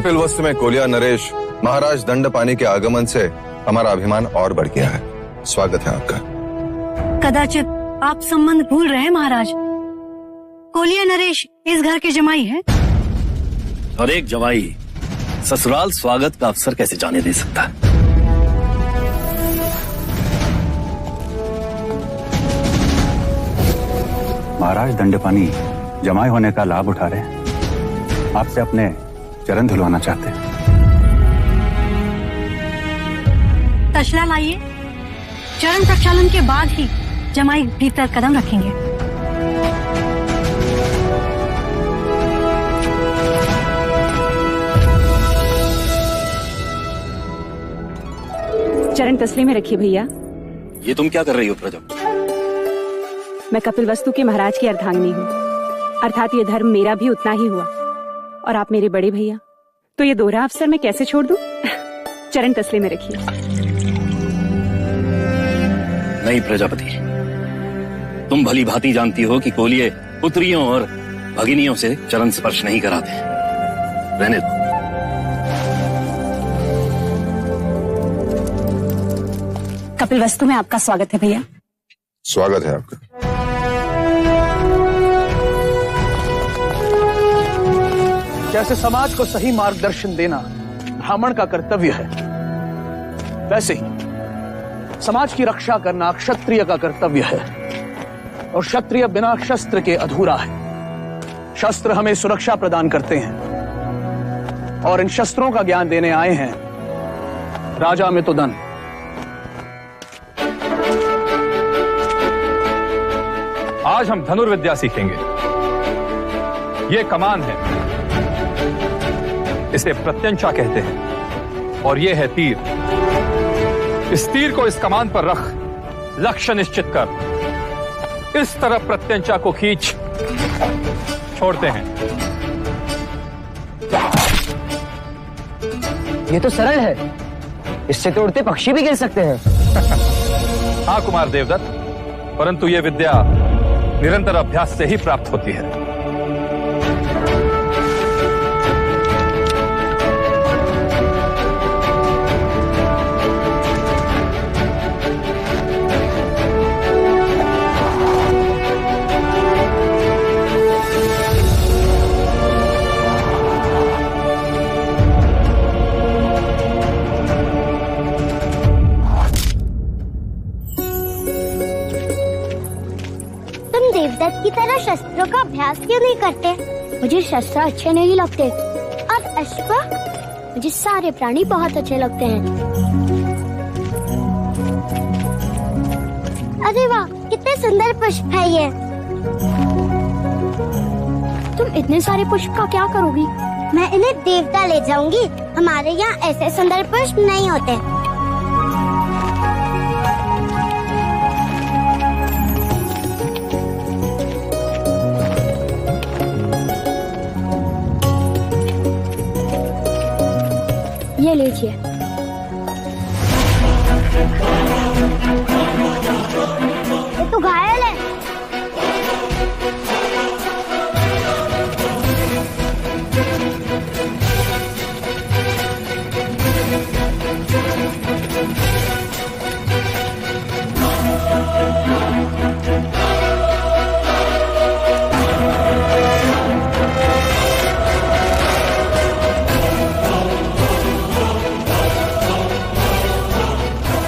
कपिल वस्तु में कोलिया नरेश महाराज दंडपानी के आगमन से हमारा अभिमान और बढ़ गया है। स्वागत है आपका। कदाचित आप संबंध भूल रहे हैं महाराज। कोलिया नरेश इस घर के जमाई हैं। और एक जमाई ससुराल स्वागत का अवसर कैसे जाने दे सकता है? महाराज दंडपानी जमाई होने का लाभ उठा रहे हैं, आपसे अपने चरण धुलवाना चाहते हैं। तशला लाइए। चरण प्रक्षालन के बाद ही जमाई भीतर कदम रखेंगे। चरण तसले में रखिए भैया। ये तुम क्या कर रही हो प्रजा? मैं कपिल वस्तु के महाराज की अर्धांगिनी हूँ, अर्थात ये धर्म मेरा भी उतना ही हुआ और आप मेरे बड़े भैया, तो ये दोहरा अवसर मैं कैसे छोड़ दूं? चरण तसले में रखिए। नहीं प्रजापति, तुम भली भांति जानती हो कि कोलिये पुत्रियों और भगिनियों से चरण स्पर्श नहीं कराते। रहने दो। कपिल वस्तु में आपका स्वागत है भैया। स्वागत है आपका। जैसे समाज को सही मार्गदर्शन देना ब्राह्मण का कर्तव्य है, वैसे ही समाज की रक्षा करना क्षत्रिय का कर्तव्य है। और क्षत्रिय बिना शस्त्र के अधूरा है। शस्त्र हमें सुरक्षा प्रदान करते हैं और इन शस्त्रों का ज्ञान देने आए हैं राजा मितुदन। आज हम धनुर्विद्या सीखेंगे। ये कमान है, इसे प्रत्यंचा कहते हैं, और ये है तीर। इस तीर को इस कमान पर रख लक्ष्य निश्चित कर इस तरफ प्रत्यंचा को खींच छोड़ते हैं। ये तो सरल है, इससे तो उड़ते पक्षी भी गिर सकते हैं। हाँ कुमार देवदत्त, परंतु ये विद्या निरंतर अभ्यास से ही प्राप्त होती है। देवदत्त की तरह शस्त्रों का अभ्यास क्यों नहीं करते? मुझे शस्त्र अच्छे नहीं लगते और अश्व, मुझे सारे प्राणी बहुत अच्छे लगते हैं। अरे वाह, कितने सुंदर पुष्प है ये। तुम इतने सारे पुष्प का क्या करोगी? मैं इन्हें देवता ले जाऊंगी। हमारे यहाँ ऐसे सुंदर पुष्प नहीं होते। ये लीजिए। ये तो घायल है।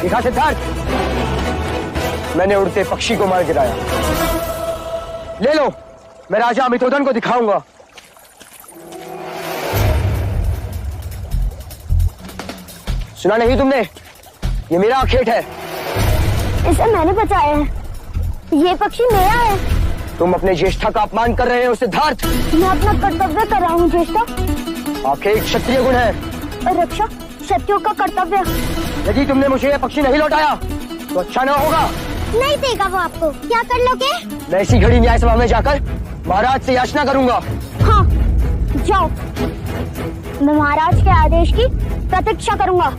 देखा सिद्धार्थ, मैंने उड़ते पक्षी को मार गिराया। ले लो, मैं राजा मितुदन को दिखाऊंगा। सुना नहीं तुमने? ये मेरा आखेट है। इसे मैंने बचाया है। ये पक्षी मेरा है। तुम अपने ज्येष्ठा का अपमान कर रहे हो सिद्धार्थ। मैं अपना कर्तव्य कर रहा हूँ ज्येष्ठा। आखेट क्षत्रिय गुण है। और रक्षा क्षत्रियों का कर्तव्य। यदि तुमने मुझे यह पक्षी नहीं लौटाया तो अच्छा न होगा। नहीं देगा वो आपको। क्या कर लोगे? मैं इसी घड़ी न्याय सभा में जाकर महाराज से याचना करूंगा। हाँ, जाओ। मैं महाराज के आदेश की प्रतीक्षा करूंगा।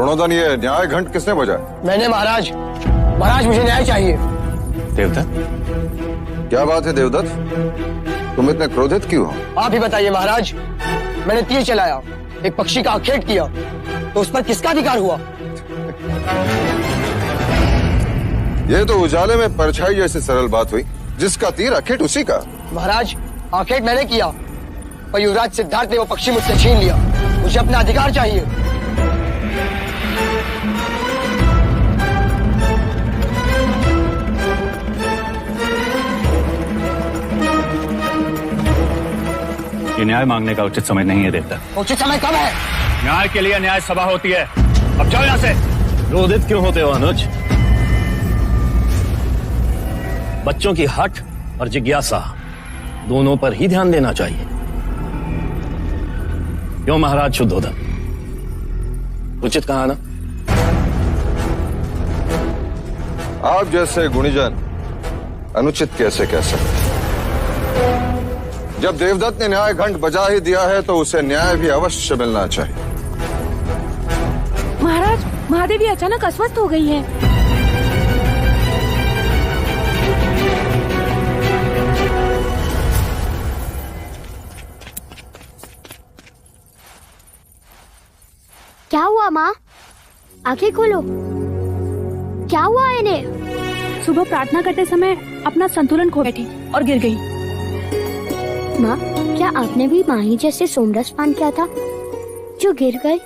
गुणोदन, ये न्याय घंट किसने बजाया? मैंने महाराज। महाराज मुझे न्याय चाहिए। देवदत्त, क्या बात है देवदत्त, तुम इतने क्रोधित क्यों हो? आप ही बताइए महाराज। मैंने तीर चलाया, एक पक्षी का आखेट किया, तो उस पर किसका अधिकार हुआ? ये तो उजाले में परछाई जैसी सरल बात हुई। जिसका तीर आखेट उसी का। महाराज, आखेट मैंने किया, पर युवराज सिद्धार्थ ने वो पक्षी मुझसे छीन लिया। मुझे अपना अधिकार चाहिए। ये न्याय मांगने का उचित समय नहीं है देवदत्त। उचित समय कब है? न्याय के लिए न्याय सभा होती है। अब जाओ यहाँ से। क्रोधित क्यों होते हो अनुज? बच्चों की हठ और जिज्ञासा दोनों पर ही ध्यान देना चाहिए। क्यों महाराज शुद्धोदन, उचित कहा ना? आप जैसे गुणीजन अनुचित कैसे कह सकते? जब देवदत्त ने न्याय घंट बजा ही दिया है तो उसे न्याय भी अवश्य मिलना चाहिए। महाराज, महादेवी अचानक अस्वस्थ हो गई है। क्या हुआ माँ? आंखें खोलो। क्या हुआ इन्हें? सुबह प्रार्थना करते समय अपना संतुलन खो बैठी और गिर गई। माँ, क्या आपने भी माही जैसे सोमरस पान किया था जो गिर गए?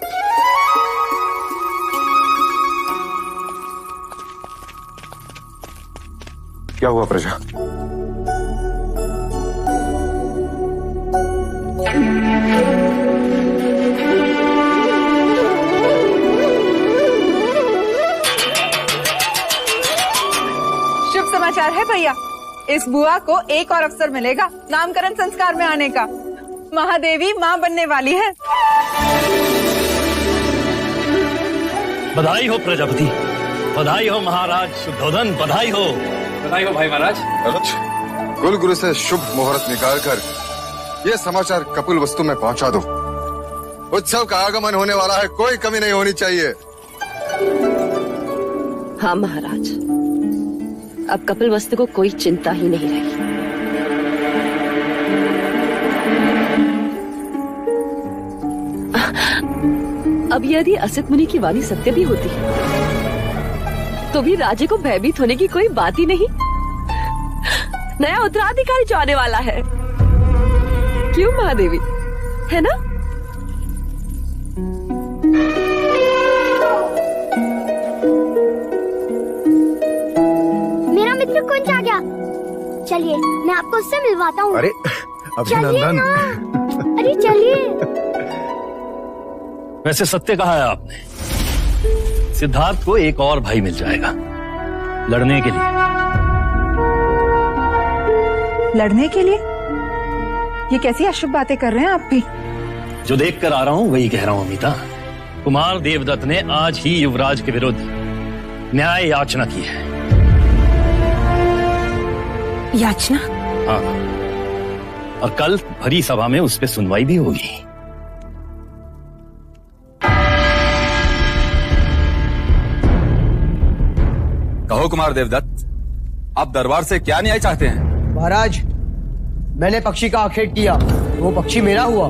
क्या हुआ प्रजा? शुभ समाचार है भैया। इस बुआ को एक और अवसर मिलेगा नामकरण संस्कार में आने का। महादेवी माँ बनने वाली है। बधाई हो प्रजापति, बधाई हो महाराज शुद्धोदन, बधाई हो। बधाई हो भाई महाराज। अनुज, कुल गुरु से शुभ मुहूर्त निकालकर ये समाचार कपिल वस्तु में पहुंचा दो। उत्सव का आगमन होने वाला है, कोई कमी नहीं होनी चाहिए। हाँ महाराज, अब कपिल वस्तु को कोई चिंता ही नहीं रही। अब यदि असित मुनि की वाणी सत्य भी होती तो भी राजे को भयभीत होने की कोई बात ही नहीं। नया उत्तराधिकारी जो आने वाला है। क्यों महादेवी, है ना? मेरा मित्र कुंज आ गया। चलिए मैं आपको उससे मिलवाता हूँ। अरे अभिनंदन। अरे चलिए। वैसे सत्य कहा है आपने, सिद्धार्थ को एक और भाई मिल जाएगा लड़ने के लिए। लड़ने के लिए? ये कैसी अशुभ बातें कर रहे हैं आप भी? जो देख कर आ रहा हूँ वही कह रहा हूँ अमिता। कुमार देवदत्त ने आज ही युवराज के विरुद्ध न्याय याचना की है। याचना? हाँ, और कल भरी सभा में उस पर सुनवाई भी होगी। कहो कुमार देवदत्त, आप दरबार से क्या न्याय चाहते हैं? महाराज, मैंने पक्षी का आखेट किया, वो पक्षी मेरा हुआ।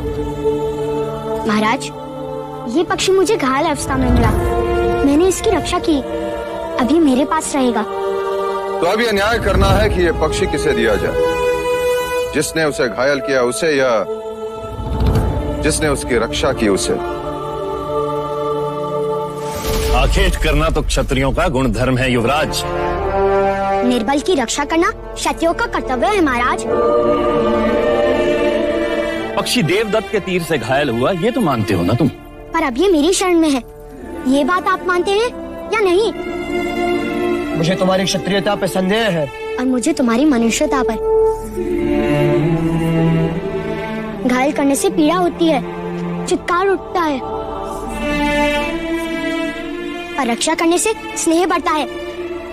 महाराज, ये पक्षी मुझे घायल अवस्था में मिला, मैंने इसकी रक्षा की, अभी मेरे पास रहेगा। तो अब यह न्याय करना है कि यह पक्षी किसे दिया जाए, जिसने उसे घायल किया उसे या जिसने उसकी रक्षा की उसे? आखेट करना तो क्षत्रियों का गुण धर्म है युवराज। निर्बल की रक्षा करना क्षत्रियों का कर्तव्य है महाराज। पक्षी देवदत्त के तीर से घायल हुआ ये तो मानते हो ना तुम? पर अब ये मेरी शरण में है, ये बात आप मानते हैं या नहीं? मुझे तुम्हारी क्षत्रियता पे संदेह है। और मुझे तुम्हारी मनुष्यता पर। घायल करने से पीड़ा होती है, चित्कार उठता है, पर रक्षा करने से स्नेह बढ़ता है।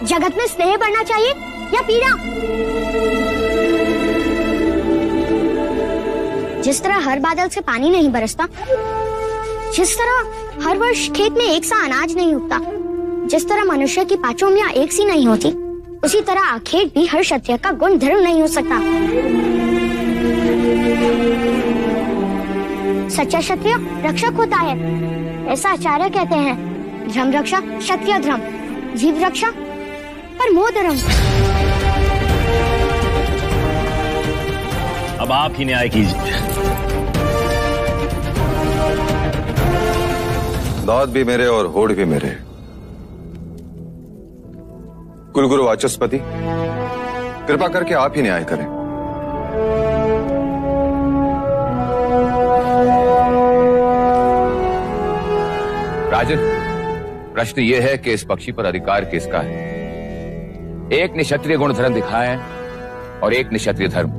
जगत में स्नेह बढ़ना चाहिए या पीड़ा? जिस तरह हर बादल से पानी नहीं बरसता, जिस तरह हर वर्ष खेत में एक सा अनाज नहीं उगता। जिस तरह मनुष्य की पांचों उंगलियां एक सी नहीं होती, उसी तरह आखेट भी हर क्षत्रिय का गुण धर्म नहीं हो सकता। सच्चा क्षत्रिय रक्षक होता है, ऐसा आचार्य कहते हैं। धर्म रक्षा क्षत्रिय धर्म, जीव रक्षा परमो धर्म। अब आप ही न्याय कीजिए। दांत भी मेरे और होड़ भी मेरे। कुलगुरु वाचस्पति, कृपा करके आप ही न्याय करें। राजन, प्रश्न यह है कि इस पक्षी पर अधिकार किसका है? एक ने क्षत्रिय गुण धर्म दिखाए और एक ने क्षत्रिय धर्म।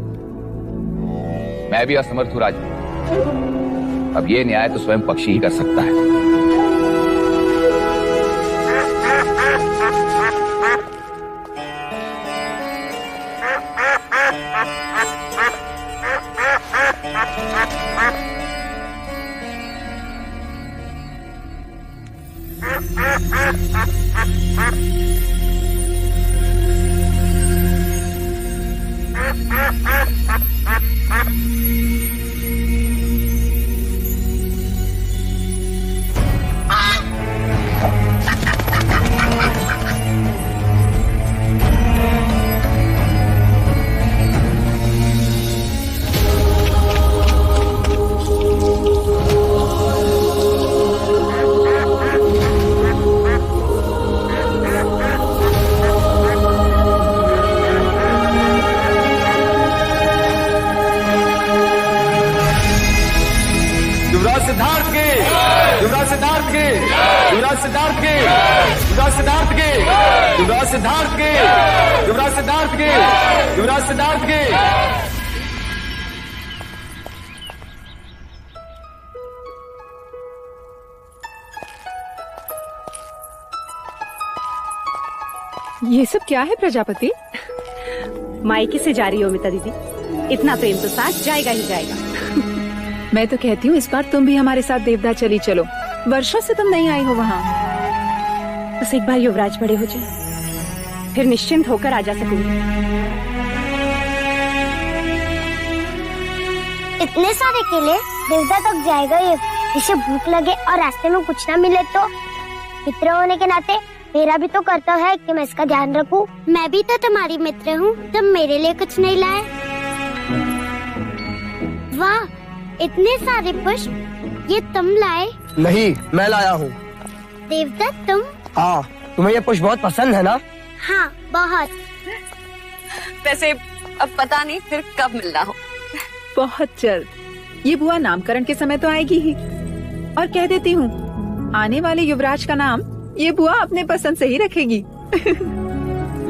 मैं भी असमर्थ हूं राजन। अब ये न्याय तो स्वयं पक्षी ही कर सकता है। ये सब क्या है प्रजापति? मायके से जा रही हो मिता दीदी, इतना प्रेम तो साथ जाएगा ही जाएगा। मैं तो कहती हूँ इस बार तुम भी हमारे साथ देवदा चली चलो। वर्षों से तुम नहीं आई हो वहाँ। बस एक बार युवराज बड़े हो जाए, फिर निश्चिंत होकर आ जा सकूंगी। इतने सारे केले देवदा तक जाएगा ये। इसे भूख लगे और रास्ते में कुछ ना मिले तो मित्र होने के नाते मेरा भी तो कर्तव्य है कि मैं इसका ध्यान रखूं। मैं भी तो तुम्हारी मित्र हूँ, तुम मेरे लिए कुछ नहीं लाए? वाह, इतने सारे पुष्प ये तुम लाए? नहीं, मैं लाया हूँ। देवता तुम? हाँ, तुम्हें ये पुष्प बहुत पसंद है ना? हाँ, बहुत। वैसे अब पता नहीं फिर कब मिलना हो। बहुत जल्द। ये बुआ नामकरण के समय तो आएगी ही। और कह देती हूँ, आने वाले युवराज का नाम ये बुआ अपने पसंद से ही रखेगी।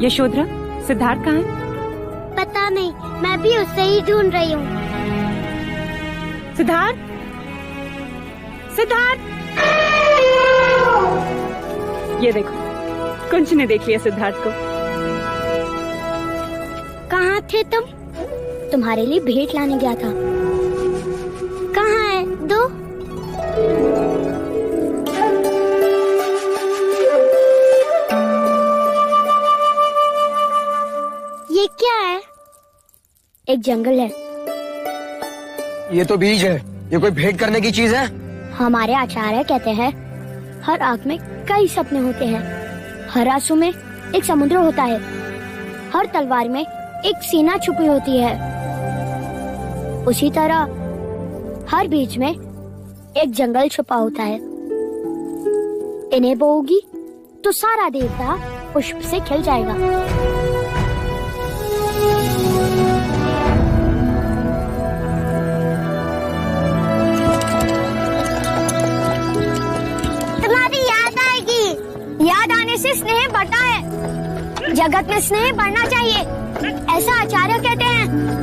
यशोधरा, सिद्धार्थ कहाँ है? पता नहीं, मैं भी उससे ही ढूंढ रही हूँ। सिद्धार्थ, सिद्धार्थ! ये देखो, कुंज ने देख लिया सिद्धार्थ को। कहाँ थे तुम? तुम्हारे लिए भेंट लाने गया था। कहाँ है? दो। ये क्या है? एक जंगल है। ये तो बीज है। ये कोई भेंट करने की चीज है? हमारे आचार्य कहते हैं हर आंख में कई सपने होते हैं। हर आंसू में एक समुद्र होता है। हर तलवार में एक सीना छुपी होती है। उसी तरह हर बीज में एक जंगल छुपा होता है। इन्हें बोओगी तो सारा देवता पुष्प से खिल जाएगा। तुम्हारी याद आएगी। याद आने से स्नेह बढ़ता है। जगत में स्नेह बढ़ना चाहिए, ऐसा आचार्य कहते हैं।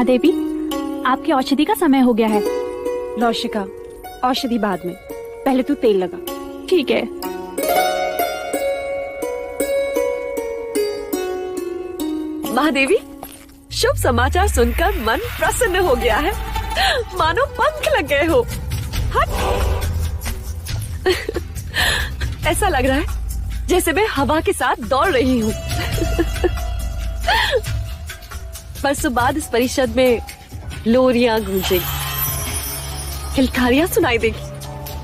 महादेवी, आपकी औषधि का समय हो गया है। लौशिका, औषधि बाद में, पहले तू तेल लगा। ठीक है। महादेवी, शुभ समाचार सुनकर मन प्रसन्न हो गया है, मानो पंख लग गए हो। हट। ऐसा लग रहा है जैसे मैं हवा के साथ दौड़ रही हूँ। परसों बाद इस परिषद में लोरियां गूंजेगी, किलकारियां सुनाई देगी,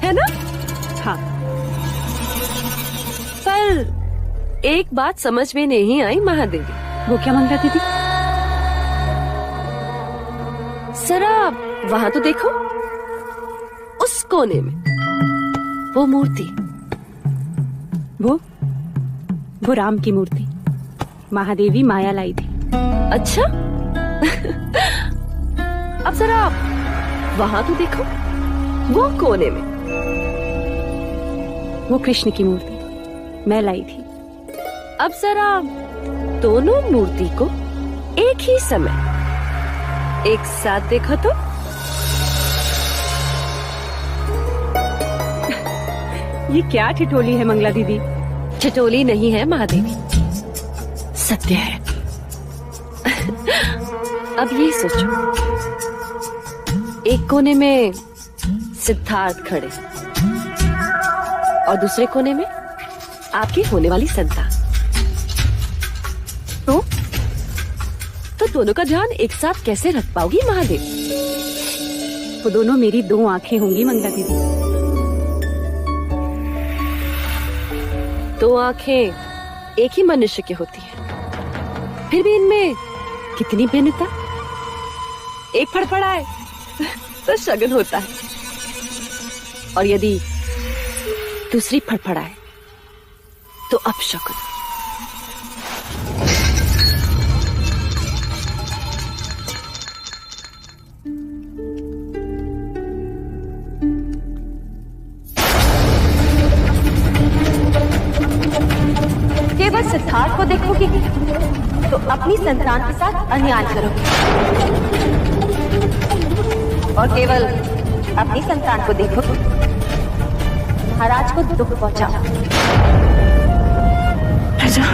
है ना? हाँ। पर एक बात समझ में नहीं आई महादेवी। वो क्या मंगला दीदी? जरा वहां तो देखो, उस कोने में वो मूर्ति। वो राम की मूर्ति महादेवी माया लाई थी। अच्छा। अब जरा वहां तो देखो, वो कोने में वो कृष्ण की मूर्ति मैं लाई थी। अब जरा दोनों मूर्ति को एक ही समय एक साथ देखो तो। ये क्या ठिठोली है मंगला दीदी? ठिठोली नहीं है महादेवी, सत्य है। अब ये सोचो, एक कोने में सिद्धार्थ खड़े और दूसरे कोने में आपकी होने वाली संतान। तो दोनों का ध्यान एक साथ कैसे रख पाओगी महादेवी? वो दोनों मेरी दो आंखें होंगी मंगला दीदी। दो आंखें एक ही मनुष्य की होती है, फिर भी इनमें कितनी भिन्नता। एक फड़फड़ाए तो शगुन होता है, और यदि दूसरी फड़फड़ाए तो अपशकुन। केवल सिद्धार्थ को देखोगे तो अपनी संतान के साथ अन्याय करोगे, और केवल अपनी संतान को देखोगे महाराज को दुख पहुंचाओ। राजा,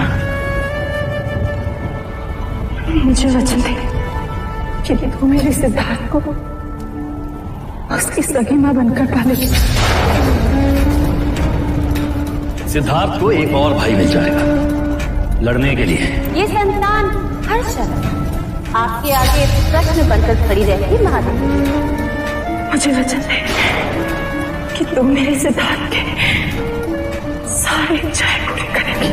मुझे वचन दे कि तू मेरे सिद्धार्थ को उसकी सगी मां बनकर पालेगी। सिद्धार्थ को एक और भाई मिल जाएगा लड़ने के लिए। ये संतान हर शर्त आपके आगे प्रश्न बनकर खड़ी रहेगी महादेवी। मुझे वचन दे कि तुम मेरे सिद्धार्थ के सारे इच्छाएं पूरी करेंगी।